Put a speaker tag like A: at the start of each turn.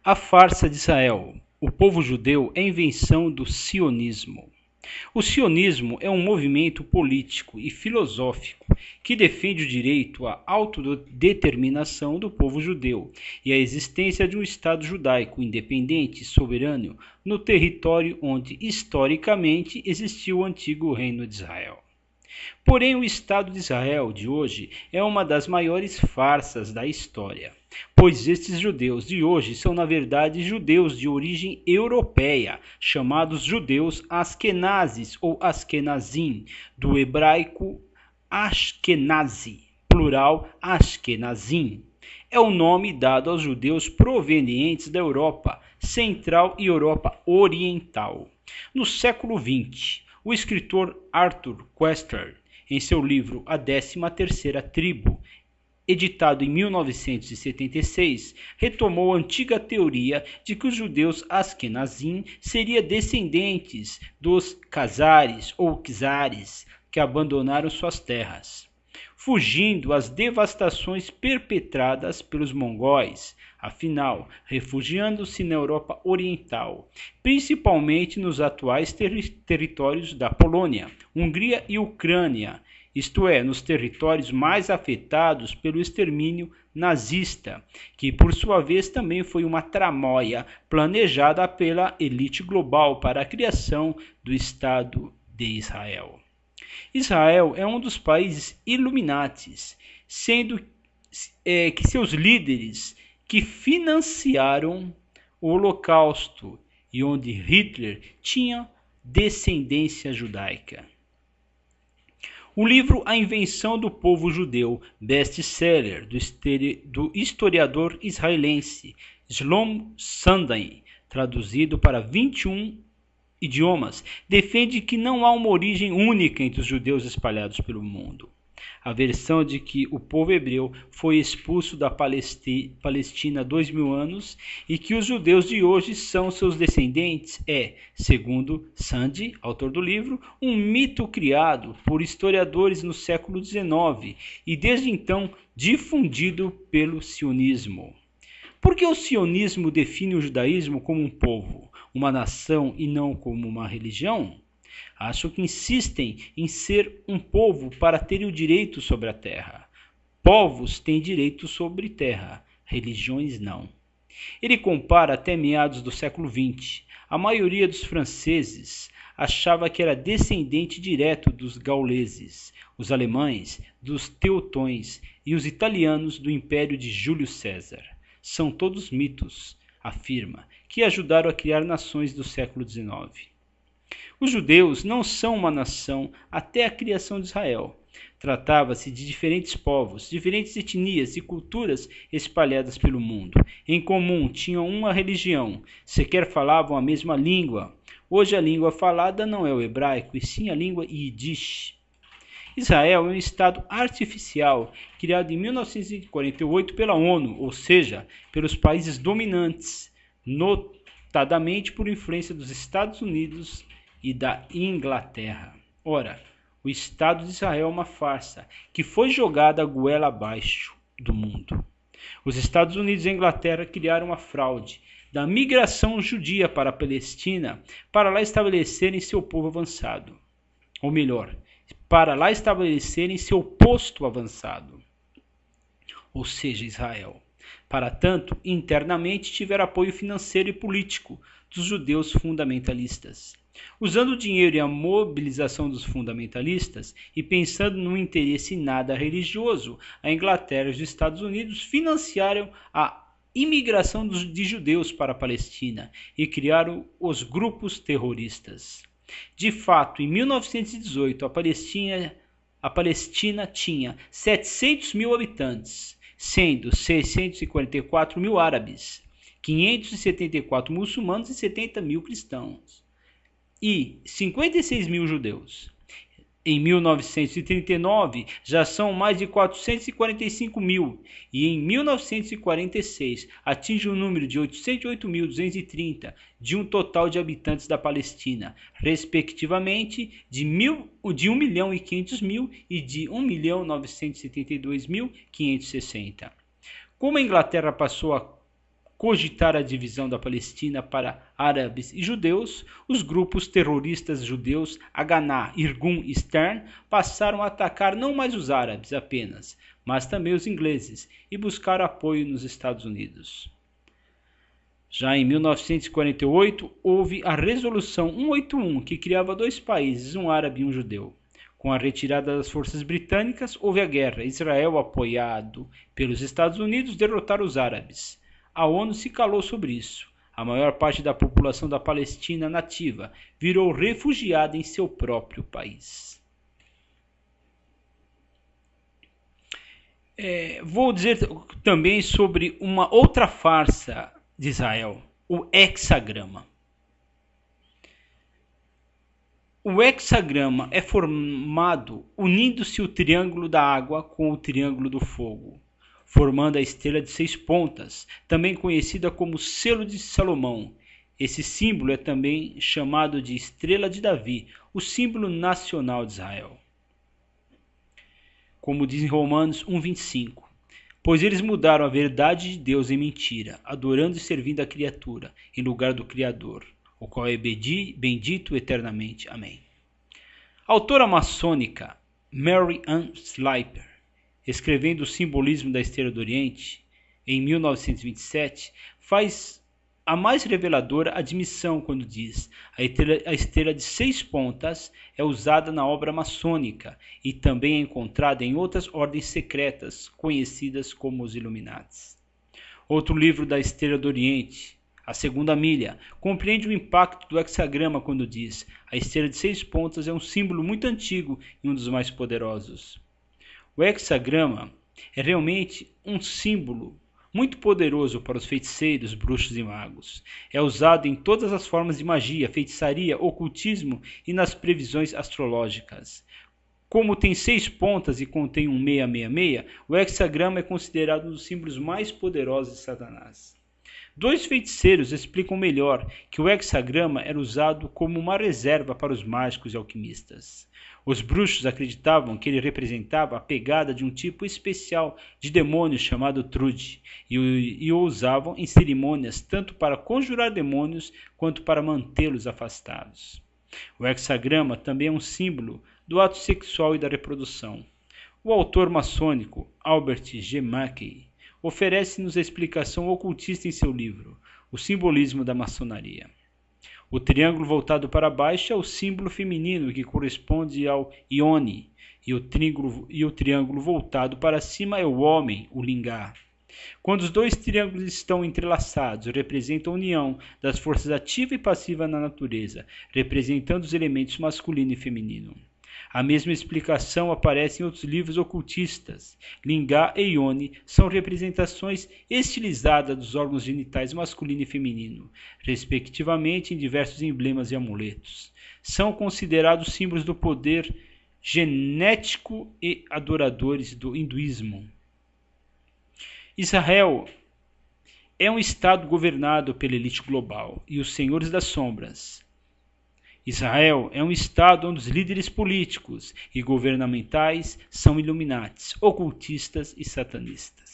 A: A farsa de Israel. O povo judeu é invenção do sionismo. O sionismo é um movimento político e filosófico que defende o direito à autodeterminação do povo judeu e a existência de um Estado judaico independente e soberano no território onde historicamente existiu o antigo Reino de Israel. Porém, o Estado de Israel de hoje é uma das maiores farsas da história, pois estes judeus de hoje são, na verdade, judeus de origem europeia, chamados judeus askenazes ou askenazim, do hebraico ashkenazi, plural ashkenazim. É o nome dado aos judeus provenientes da Europa Central e Europa Oriental. No século XX, o escritor Arthur Koestler, em seu livro A 13ª Tribo, editado em 1976, retomou a antiga teoria de que os judeus askenazim seriam descendentes dos Khazares ou Czares, que abandonaram suas terras, fugindo às devastações perpetradas pelos mongóis, afinal, refugiando-se na Europa Oriental, principalmente nos atuais territórios da Polônia, Hungria e Ucrânia, isto é, nos territórios mais afetados pelo extermínio nazista, que por sua vez também foi uma tramóia planejada pela elite global para a criação do Estado de Israel. Israel é um dos países Illuminatis, sendo que seus líderes que financiaram o Holocausto e onde Hitler tinha descendência judaica. O livro A Invenção do Povo Judeu, best-seller do historiador israelense Shlom Sandai, traduzido para 21 idiomas, defende que não há uma origem única entre os judeus espalhados pelo mundo. A versão de que o povo hebreu foi expulso da Palestina há 2000 anos e que os judeus de hoje são seus descendentes é, segundo Sandi, autor do livro, um mito criado por historiadores no século XIX e desde então difundido pelo sionismo. Por que o sionismo define o judaísmo como um povo, uma nação e não como uma religião? Acho que insistem em ser um povo para terem o direito sobre a terra. Povos têm direito sobre terra, religiões não. Ele compara até meados do século XX. A maioria dos franceses achava que era descendente direto dos gauleses, os alemães dos teutões e os italianos do Império de Júlio César. São todos mitos, afirma, que ajudaram a criar nações do século XIX. Os judeus não são uma nação até a criação de Israel. Tratava-se de diferentes povos, diferentes etnias e culturas espalhadas pelo mundo. Em comum tinham uma religião, sequer falavam a mesma língua. Hoje a língua falada não é o hebraico, e sim a língua Yiddish. Israel é um estado artificial, criado em 1948 pela ONU, ou seja, pelos países dominantes, notadamente por influência dos Estados Unidos e da Inglaterra. Ora, o Estado de Israel é uma farsa que foi jogada a goela abaixo do mundo. Os Estados Unidos e a Inglaterra criaram uma fraude da migração judia para a Palestina para lá estabelecerem seu povo avançado. Ou melhor, para lá estabelecerem seu posto avançado, ou seja, Israel. Para tanto, internamente tiveram apoio financeiro e político dos judeus fundamentalistas. Usando o dinheiro e a mobilização dos fundamentalistas e pensando no interesse nada religioso, a Inglaterra e os Estados Unidos financiaram a imigração de judeus para a Palestina e criaram os grupos terroristas. De fato, em 1918, a Palestina tinha 700 mil habitantes, sendo 644 mil árabes, 574 muçulmanos e 70 mil cristãos, e 56 mil judeus. Em 1939, já são mais de 445 mil, e em 1946 atinge o número de 808.230 de um total de habitantes da Palestina, respectivamente de 1.500.000 e de 1.972.560. Como a Inglaterra passou a cogitar a divisão da Palestina para árabes e judeus, os grupos terroristas judeus Haganah, Irgun e Stern passaram a atacar não mais os árabes apenas, mas também os ingleses, e buscaram apoio nos Estados Unidos. Já em 1948, houve a Resolução 181, que criava dois países, um árabe e um judeu. Com a retirada das forças britânicas, houve a guerra. Israel, apoiado pelos Estados Unidos, derrotaram os árabes. A ONU se calou sobre isso. A maior parte da população da Palestina nativa virou refugiada em seu próprio país. Vou dizer também sobre uma outra farsa de Israel, o hexagrama. O hexagrama é formado unindo-se o triângulo da água com o triângulo do fogo, formando a estrela de 6 pontas, também conhecida como selo de Salomão. Esse símbolo é também chamado de estrela de Davi, o símbolo nacional de Israel. Como diz em Romanos 1:25, pois eles mudaram a verdade de Deus em mentira, adorando e servindo a criatura, em lugar do Criador, o qual é bendito eternamente. Amém. A autora maçônica Mary Ann Slipper, escrevendo o simbolismo da Estrela do Oriente, em 1927, faz a mais reveladora admissão quando diz: a estrela de 6 pontas é usada na obra maçônica e também é encontrada em outras ordens secretas, conhecidas como os Illuminatis. Outro livro da Estrela do Oriente, A Segunda Milha, compreende o impacto do hexagrama quando diz: a estrela de 6 pontas é um símbolo muito antigo e um dos mais poderosos. O hexagrama é realmente um símbolo muito poderoso para os feiticeiros, bruxos e magos. É usado em todas as formas de magia, feitiçaria, ocultismo e nas previsões astrológicas. Como tem 6 pontas e contém um 666, o hexagrama é considerado um dos símbolos mais poderosos de Satanás. Dois feiticeiros explicam melhor que o hexagrama era usado como uma reserva para os mágicos e alquimistas. Os bruxos acreditavam que ele representava a pegada de um tipo especial de demônio chamado Trude, e o usavam em cerimônias tanto para conjurar demônios quanto para mantê-los afastados. O hexagrama também é um símbolo do ato sexual e da reprodução. O autor maçônico Albert G. Mackey oferece-nos a explicação ocultista em seu livro, O Simbolismo da Maçonaria. O triângulo voltado para baixo é o símbolo feminino que corresponde ao Ione, e o triângulo voltado para cima é o homem, o Lingá. Quando os dois triângulos estão entrelaçados, representam a união das forças ativa e passiva na natureza, representando os elementos masculino e feminino. A mesma explicação aparece em outros livros ocultistas. Lingá e Ione são representações estilizadas dos órgãos genitais masculino e feminino, respectivamente em diversos emblemas e amuletos. São considerados símbolos do poder genético e adoradores do hinduísmo. Israel é um estado governado pela elite global e os senhores das sombras. Israel é um estado onde os líderes políticos e governamentais são iluminatis, ocultistas e satanistas.